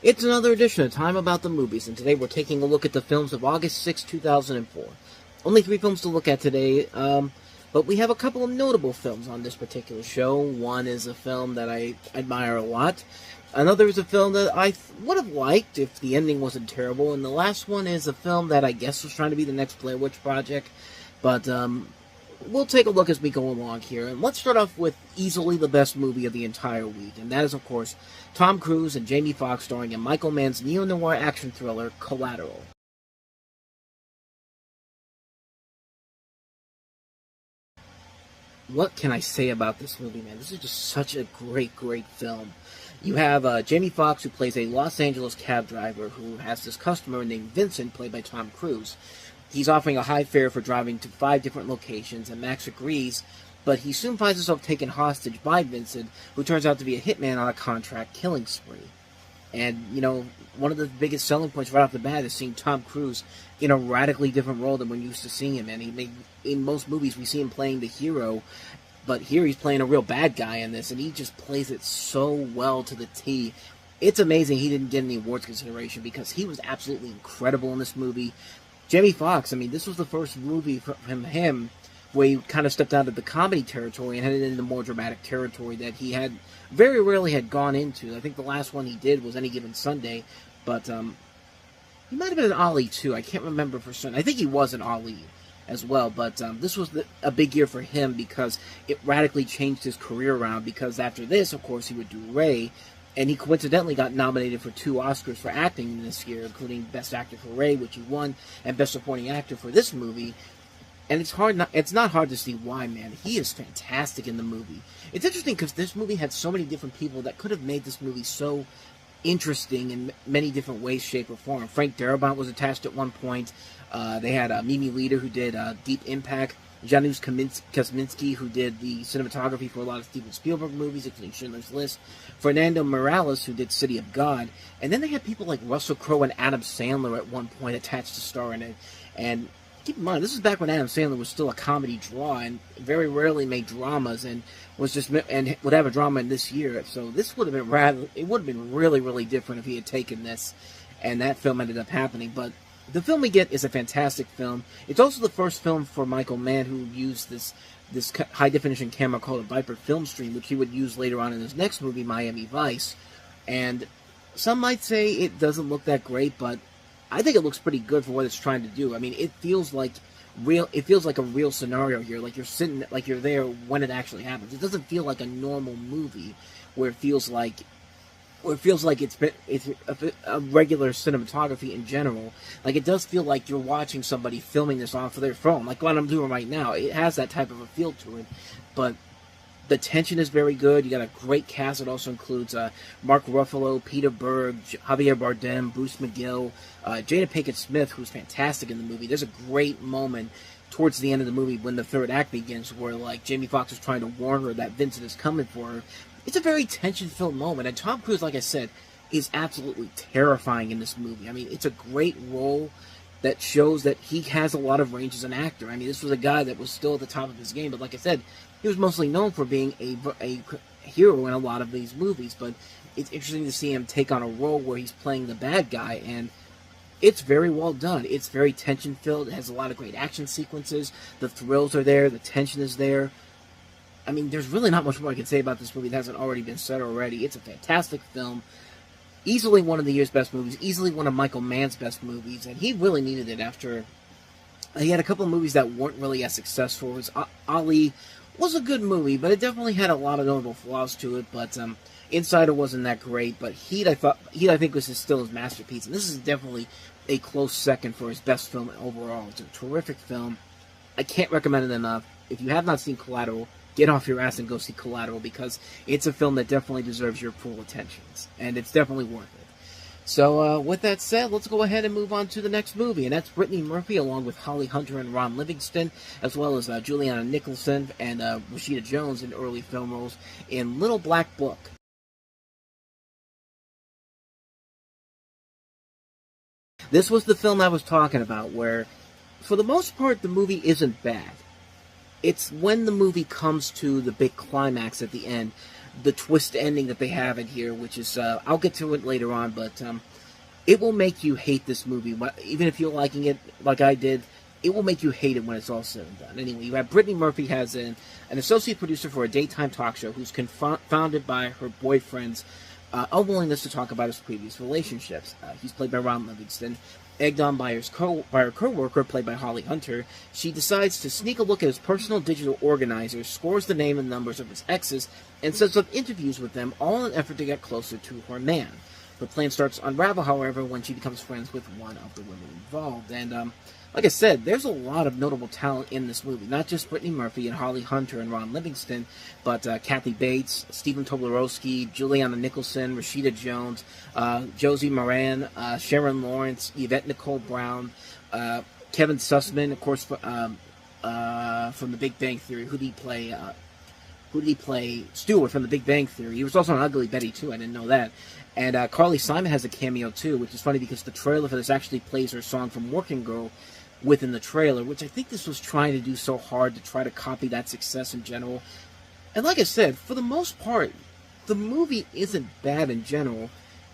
It's another edition of Time About the Movies, and today we're taking a look at the films of August 6, 2004. Only 3 films to look at today, but we have a couple of notable films on this particular show. One is a film that I admire a lot. Another is a film that I would have liked if the ending wasn't terrible. And the last one is a film that I guess was trying to be the next Blair Witch Project. But we'll take a look as we go along here. And let's start off with easily the best movie of the entire week. And that is, of course, Tom Cruise and Jamie Foxx starring in Michael Mann's neo-noir action thriller, Collateral. What can I say about this movie, man? This is just such a great film. You have Jamie Foxx, who plays a Los Angeles cab driver who has this customer named Vincent, played by Tom Cruise. He's offering a high fare for driving to 5 different locations, and Max agrees, but he soon finds himself taken hostage by Vincent, who turns out to be a hitman on a contract killing spree. And, you know, one of the biggest selling points right off the bat is seeing Tom Cruise in a radically different role than we're used to seeing him. And in most movies, we see him playing the hero, but here he's playing a real bad guy in this, and he just plays it so well to the T. It's amazing he didn't get any awards consideration, because he was absolutely incredible in this movie. Jamie Foxx, I mean, this was the first movie from him where he kind of stepped out of the comedy territory and headed into more dramatic territory that he had very rarely had gone into. I think the last one he did was Any Given Sunday, but he might have been in Ali too. I can't remember for certain. I think he was in Ali as well, but this was a big year for him because it radically changed his career around, because after this, of course, he would do Ray, and he coincidentally got nominated for 2 Oscars for acting this year, including Best Actor for Ray, which he won, and Best Supporting Actor for this movie. And it's not hard to see why, man. He is fantastic in the movie. It's interesting because this movie had so many different people that could have made this movie so interesting in many different ways, shape, or form. Frank Darabont was attached at one point. They had Mimi Leder, who did Deep Impact. Janusz Kaminski, who did the cinematography for a lot of Steven Spielberg movies, including Schindler's List. Fernando Morales, who did City of God. And then they had people like Russell Crowe and Adam Sandler at one point attached to star in it. And keep in mind, this is back when Adam Sandler was still a comedy draw and very rarely made dramas, and would have a drama in this year. So this would have been really different if he had taken this, and that film ended up happening. But the film we get is a fantastic film. It's also the first film for Michael Mann who used this high-definition camera called a Viper Film Stream, which he would use later on in his next movie, Miami Vice. And some might say it doesn't look that great, but I think it looks pretty good for what it's trying to do. I mean, it feels like a real scenario here, like you're there when it actually happens. It doesn't feel like a normal movie where it feels like it's a regular cinematography in general. Like, it does feel like you're watching somebody filming this off of their phone, like what I'm doing right now. It has that type of a feel to it, but the tension is very good. You got a great cast. It also includes Mark Ruffalo, Peter Berg, Javier Bardem, Bruce McGill, Jada Pinkett Smith, who's fantastic in the movie. There's a great moment towards the end of the movie when the third act begins, where like Jamie Foxx is trying to warn her that Vincent is coming for her. It's a very tension-filled moment, and Tom Cruise, like I said, is absolutely terrifying in this movie. I mean, it's a great role that shows that he has a lot of range as an actor. I mean, this was a guy that was still at the top of his game, but like I said, he was mostly known for being a hero in a lot of these movies, but it's interesting to see him take on a role where he's playing the bad guy, and it's very well done. It's very tension-filled. It has a lot of great action sequences. The thrills are there. The tension is there. I mean, there's really not much more I can say about this movie that hasn't already been said already. It's a fantastic film. Easily one of the year's best movies. Easily one of Michael Mann's best movies. And he really needed it after he had a couple of movies that weren't really as successful. Ali was a good movie, but it definitely had a lot of notable flaws to it. But Insider wasn't that great. But Heat, I think, was still his masterpiece. And this is definitely a close second for his best film overall. It's a terrific film. I can't recommend it enough. If you have not seen Collateral, get off your ass and go see Collateral, because it's a film that definitely deserves your full attentions, and it's definitely worth it. So, with that said, let's go ahead and move on to the next movie, and that's Brittany Murphy, along with Holly Hunter and Ron Livingston, as well as Juliana Nicholson and Rashida Jones in early film roles in Little Black Book. This was the film I was talking about, where, for the most part, the movie isn't bad. It's when the movie comes to the big climax at the end the twist ending that they have in here, which is, I'll get to it later on, but it will make you hate this movie. Even if you're liking it like I did, it will make you hate it when it's all said and done. Anyway, you have Brittany Murphy has an associate producer for a daytime talk show who's confounded by her boyfriend's unwillingness to talk about his previous relationships. He's played by Ron Livingston. Egged on by her co-worker, played by Holly Hunter, she decides to sneak a look at his personal digital organizer, scores the name and numbers of his exes, and sets up interviews with them, all in an effort to get closer to her man. Her plan starts to unravel, however, when she becomes friends with one of the women involved. And, like I said, there's a lot of notable talent in this movie. Not just Brittany Murphy and Holly Hunter and Ron Livingston, but Kathy Bates, Stephen Tobolowsky, Juliana Nicholson, Rashida Jones, Josie Moran, Sharon Lawrence, Yvette Nicole Brown, Kevin Sussman, of course, from The Big Bang Theory. Who did he play? Stewart from The Big Bang Theory. He was also on Ugly Betty, too. I didn't know that. And Carly Simon has a cameo, too, which is funny because the trailer for this actually plays her song from Working Girl within the trailer, which I think this was trying to do so hard to try to copy that success in general. And like I said, for the most part, the movie isn't bad in general.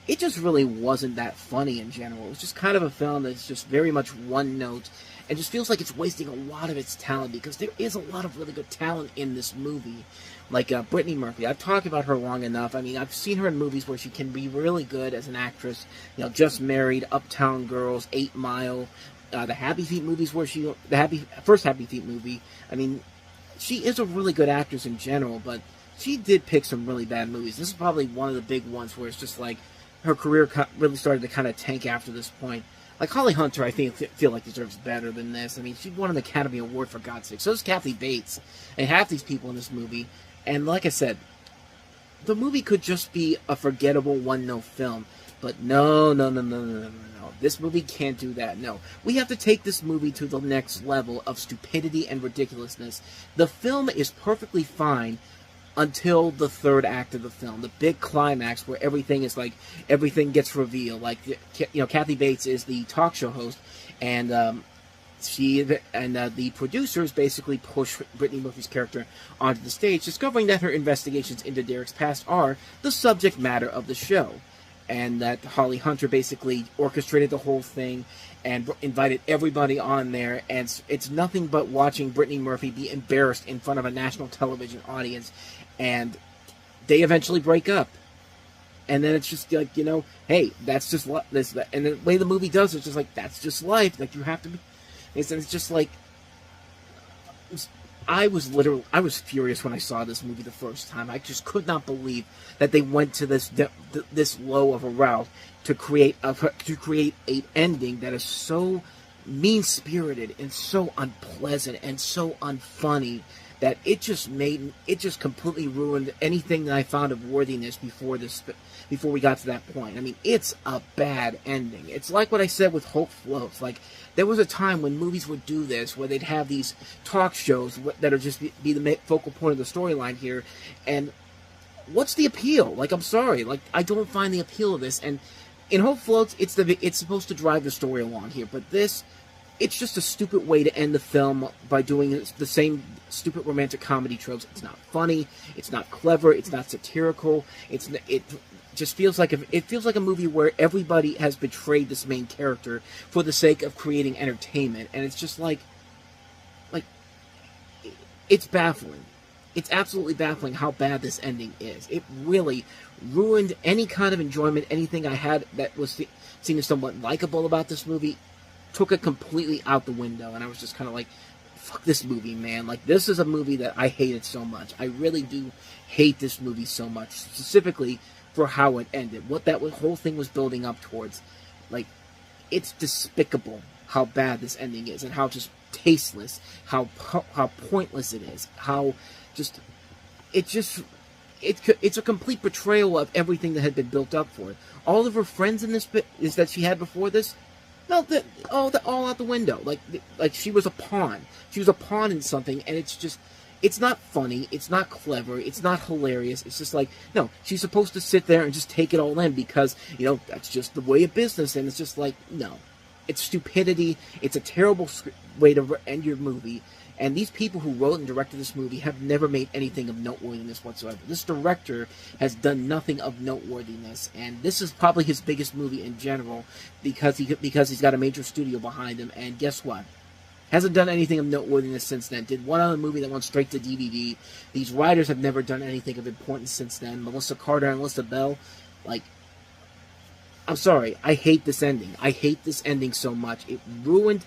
It just really wasn't that funny in general. It was just kind of a film that's just very much one note and just feels like it's wasting a lot of its talent because there is a lot of really good talent in this movie. Like Brittany Murphy. I've talked about her long enough. I mean, I've seen her in movies where she can be really good as an actress. You know, Just Married, Uptown Girls, 8 Mile, the Happy Feet movies where first Happy Feet movie. I mean, she is a really good actress in general, but she did pick some really bad movies. This is probably one of the big ones where it's just like her career really started to kind of tank after this point. Like Holly Hunter, I feel like deserves better than this. I mean, she won an Academy Award for God's sake. So does Kathy Bates, and half these people in this movie. And like I said, the movie could just be a forgettable one-note film. But no. This movie can't do that. No. We have to take this movie to the next level of stupidity and ridiculousness. The film is perfectly fine until the third act of the film, the big climax where everything gets revealed. Like, Kathy Bates is the talk show host, and the producers basically push Brittany Murphy's character onto the stage, discovering that her investigations into Derek's past are the subject matter of the show, and that Holly Hunter basically orchestrated the whole thing and invited everybody on there, and it's nothing but watching Brittany Murphy be embarrassed in front of a national television audience, and they eventually break up. And then it's just like, hey, that's just this, and the way the movie does it's just like, that's just life. Like, you have to be. It's just like, I was furious when I saw this movie the first time. I just could not believe that they went to this low of a route to create a ending that is so mean-spirited and so unpleasant and so unfunny that it just completely ruined anything that I found of worthiness before we got to that point. I mean, it's a bad ending. It's like what I said with Hope Floats. Like, there was a time when movies would do this, where they'd have these talk shows that are just be the focal point of the storyline here, and what's the appeal? Like, I'm sorry, like, I don't find the appeal of this, and in Hope Floats, it's supposed to drive the story along here, but this, it's just a stupid way to end the film by doing the same stupid romantic comedy tropes. It's not funny, it's not clever, it's not satirical, it just feels like a movie where everybody has betrayed this main character for the sake of creating entertainment, and it's just like it's baffling. It's absolutely baffling how bad this ending is. It really ruined any kind of enjoyment, anything I had that was seeming somewhat likable about this movie, took it completely out the window, and I was just kind of like, fuck this movie, man. Like, this is a movie that I hated so much. I really do hate this movie so much, specifically for how it ended, what that whole thing was building up towards. Like, it's despicable how bad this ending is, and how just tasteless, how pointless it is, how it's a complete betrayal of everything that had been built up for it. All of her friends in this bit is that she had before this, no, all out the window. Like she was a pawn. She was a pawn in something, and it's not funny, it's not clever, it's not hilarious. It's just like, no, she's supposed to sit there and just take it all in because, that's just the way of business, and it's just like, no. It's stupidity, it's a terrible way to end your movie. And these people who wrote and directed this movie have never made anything of noteworthiness whatsoever. This director has done nothing of noteworthiness, and this is probably his biggest movie in general because he's got a major studio behind him. And guess what? Hasn't done anything of noteworthiness since then. Did one other movie that went straight to DVD. These writers have never done anything of importance since then. Melissa Carter and Melissa Bell, like, I'm sorry, I hate this ending. I hate this ending so much. It ruined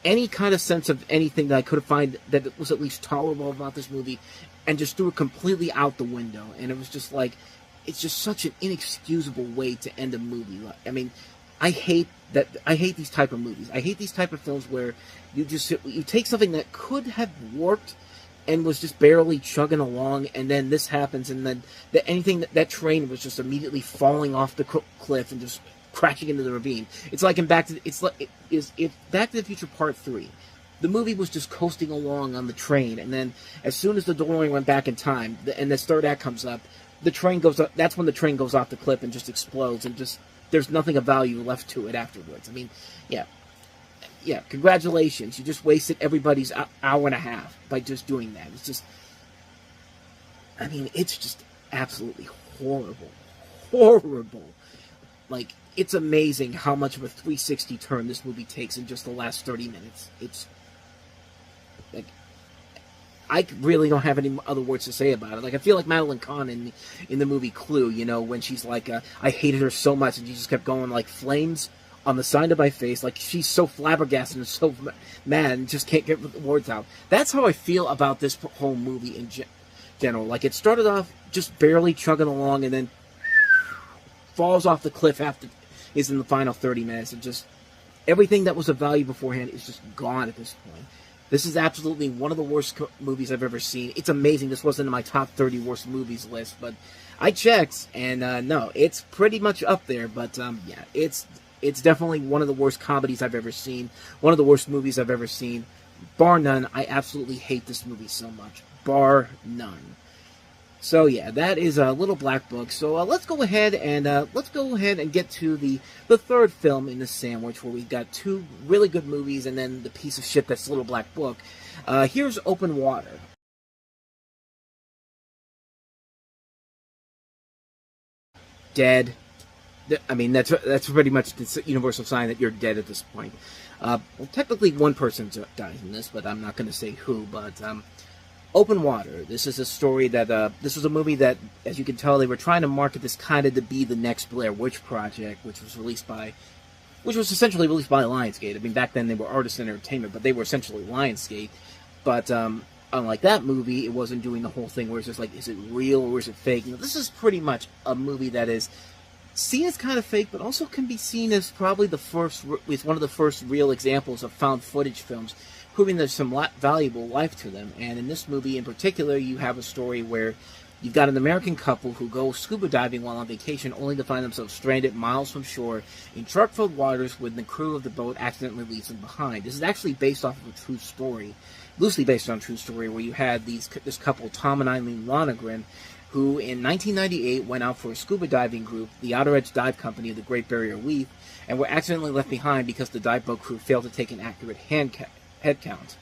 any kind of sense of anything that I could have found that was at least tolerable about this movie, and just threw it completely out the window. And it was just like, it's just such an inexcusable way to end a movie. I mean, I hate these type of movies. I hate these type of films where you take something that could have worked and was just barely chugging along, and then this happens, and then that train was just immediately falling off the cliff and just crashing into the ravine. It's like in Back to the Future Part 3. The movie was just coasting along on the train, and then as soon as the DeLorean went back in time, and the third act comes up, the train goes up. That's when the train goes off the cliff and just explodes, and just there's nothing of value left to it afterwards. I mean, yeah, congratulations. You just wasted everybody's hour and a half by just doing that. It's just, I mean, it's just absolutely horrible. Horrible. Like, it's amazing how much of a 360 turn this movie takes in just the last 30 minutes. It's, like, I really don't have any other words to say about it. Like, I feel like Madeline Kahn in the movie Clue, you know, when she's like, I hated her so much, and she just kept going like flames on the side of my face, like she's so flabbergasted and so mad and just can't get the words out. That's how I feel about this whole movie in general. Like, it started off just barely chugging along, and then falls off the cliff after is in the final 30 minutes, and just everything that was of value beforehand is just gone at this point. This is absolutely one of the worst movies I've ever seen. It's amazing this wasn't in my top 30 worst movies list, but I checked, and no, it's pretty much up there. But yeah, it's definitely one of the worst comedies I've ever seen. One of the worst movies I've ever seen. Bar none. I absolutely hate this movie so much. Bar none. So yeah, that is a Little Black Book. So let's go ahead and get to the third film in the sandwich, where we've got two really good movies and then the piece of shit that's Little Black Book. Here's Open Water. Dead. I mean, that's pretty much the universal sign that you're dead at this point. Well, technically one person dies in this, but I'm not going to say who. But Open Water. This is a story that this was a movie that, as you can tell, they were trying to market this kind of to be the next Blair Witch Project, which was essentially released by Lionsgate. I mean, back then they were Artists Entertainment, but they were essentially Lionsgate. But unlike that movie, it wasn't doing the whole thing where it's just like, is it real or is it fake? You know, this is pretty much a movie that is seen as kind of fake, but also can be seen as probably one of the first real examples of found footage films, proving there's some valuable life to them. And in this movie in particular, you have a story where you've got an American couple who go scuba diving while on vacation, only to find themselves stranded miles from shore in shark-filled waters when the crew of the boat accidentally leaves them behind. This is actually based off of a true story, loosely based on a true story, where you had this couple, Tom and Eileen Lonergan, who in 1998 went out for a scuba diving group, the Outer Edge Dive Company of the Great Barrier Reef, and were accidentally left behind because the dive boat crew failed to take an accurate head count.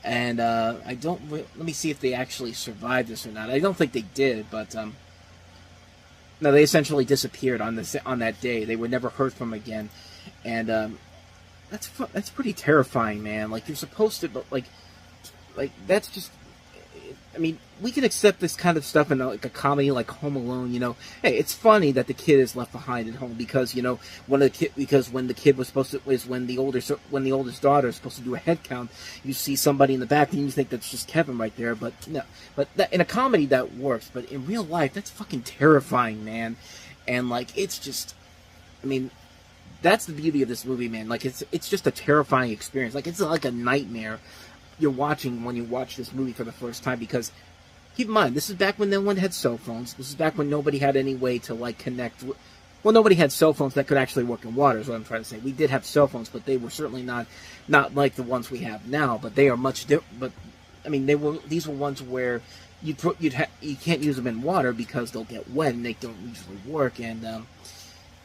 And let me see if they actually survived this or not. I don't think they did, but no, they essentially disappeared on that day. They were never heard from again, and that's pretty terrifying, man. Like, you're supposed to, but like that's just. I mean, we can accept this kind of stuff in like a comedy like Home Alone. You know, hey, it's funny that the kid is left behind at home because, you know, when the kid was supposed to, when the oldest daughter is supposed to do a head count, you see somebody in the back and you think that's just Kevin right there. But no, in a comedy that works, but in real life that's fucking terrifying, man. And like, it's just, I mean, that's the beauty of this movie, man. Like, it's just a terrifying experience. Like, it's like a nightmare you're watching when you watch this movie for the first time, because keep in mind, this is back when no one had cell phones. This is back when nobody had any way to like connect. Well, nobody had cell phones that could actually work in water, is what I'm trying to say. We did have cell phones, but they were certainly not like the ones we have now. But they are much different. But I mean, these were ones where you can't use them in water because they'll get wet and they don't usually work. And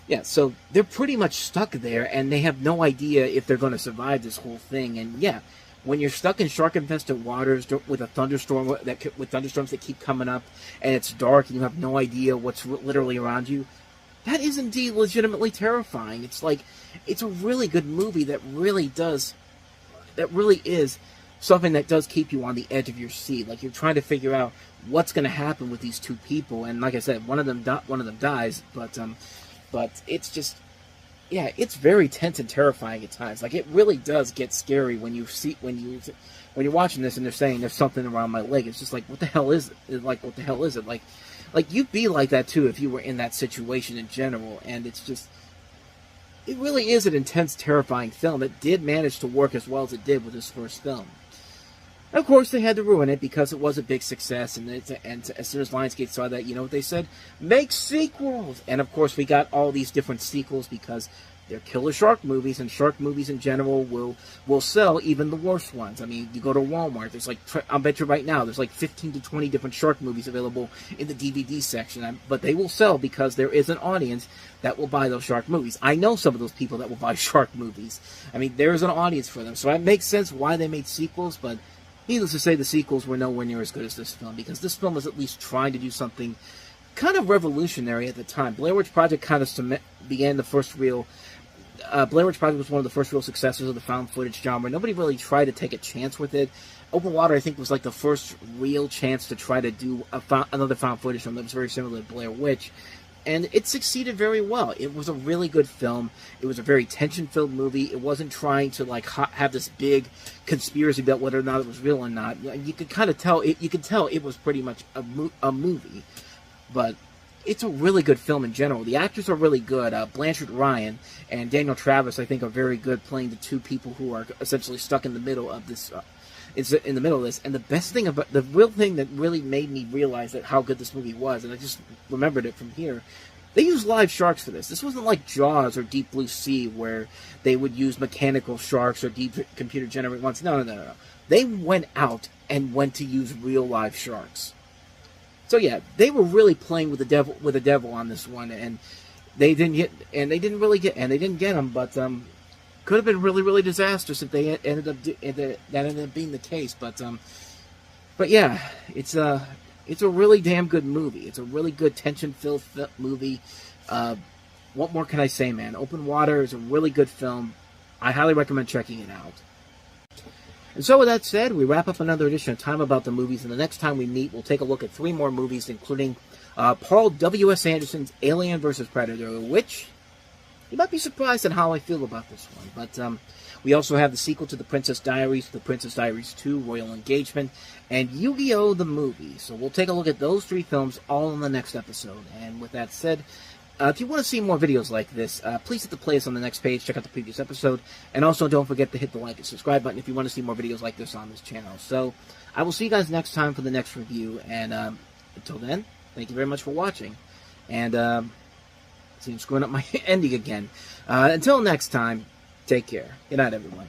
yeah, so they're pretty much stuck there, and they have no idea if they're going to survive this whole thing. And yeah, when you're stuck in shark-infested waters with a thunderstorm with thunderstorms that keep coming up, and it's dark and you have no idea what's literally around you, that is indeed legitimately terrifying. It's like, it's a really good movie that really is something that does keep you on the edge of your seat. Like, you're trying to figure out what's going to happen with these two people, and like I said, one of them dies, but it's just, yeah, it's very tense and terrifying at times. Like, it really does get scary when you're watching this and they're saying there's something around my leg. It's just like, what the hell is it? Like, what the hell is it? Like you'd be like that too if you were in that situation in general. And it's just, it really is an intense, terrifying film. It did manage to work as well as it did with this first film. Of course, they had to ruin it because it was a big success, and as soon as Lionsgate saw that, you know what they said? Make sequels! And of course, we got all these different sequels because they're killer shark movies, and shark movies in general will sell even the worst ones. I mean, you go to Walmart, there's like, I'll bet you right now, there's like 15 to 20 different shark movies available in the DVD section, but they will sell because there is an audience that will buy those shark movies. I know some of those people that will buy shark movies. I mean, there is an audience for them, so it makes sense why they made sequels, but needless to say, the sequels were nowhere near as good as this film, because this film was at least trying to do something kind of revolutionary at the time. Blair Witch Project kind of began the first real... Blair Witch Project was one of the first real successors of the found footage genre. Nobody really tried to take a chance with it. Open Water, I think, was like the first real chance to try to do another found footage film that was very similar to Blair Witch. And it succeeded very well. It was a really good film. It was a very tension-filled movie. It wasn't trying to like have this big conspiracy about whether or not it was real or not. You could kind of tell. You could tell it was pretty much a movie. But it's a really good film in general. The actors are really good. Blanchard Ryan and Daniel Travis, I think, are very good playing the two people who are essentially stuck in the middle of this. In the middle of this, and the best thing about the real thing that really made me realize that how good this movie was, and I just remembered it from here, they used live sharks for this. This wasn't like Jaws or Deep Blue Sea where they would use mechanical sharks or deep computer generated ones. No. They went out and went to use real live sharks. So yeah, they were really playing with the devil on this one, and they didn't get them, but could have been really, really disastrous if they ended up being the case. But yeah, it's a really damn good movie. It's a really good tension-filled movie. What more can I say, man? Open Water is a really good film. I highly recommend checking it out. And so with that said, we wrap up another edition of Time About the Movies, and the next time we meet, we'll take a look at 3 more movies, including Paul W.S. Anderson's Alien vs. Predator, which... you might be surprised at how I feel about this one, but we also have the sequel to The Princess Diaries, The Princess Diaries 2, Royal Engagement, and Yu-Gi-Oh! The Movie. So we'll take a look at those 3 films all in the next episode. And with that said, if you want to see more videos like this, please hit the playlist on the next page, check out the previous episode, and also don't forget to hit the like and subscribe button if you want to see more videos like this on this channel. So I will see you guys next time for the next review, and until then, thank you very much for watching, and... see, I'm screwing up my ending again. Until next time, take care. Good night, everyone.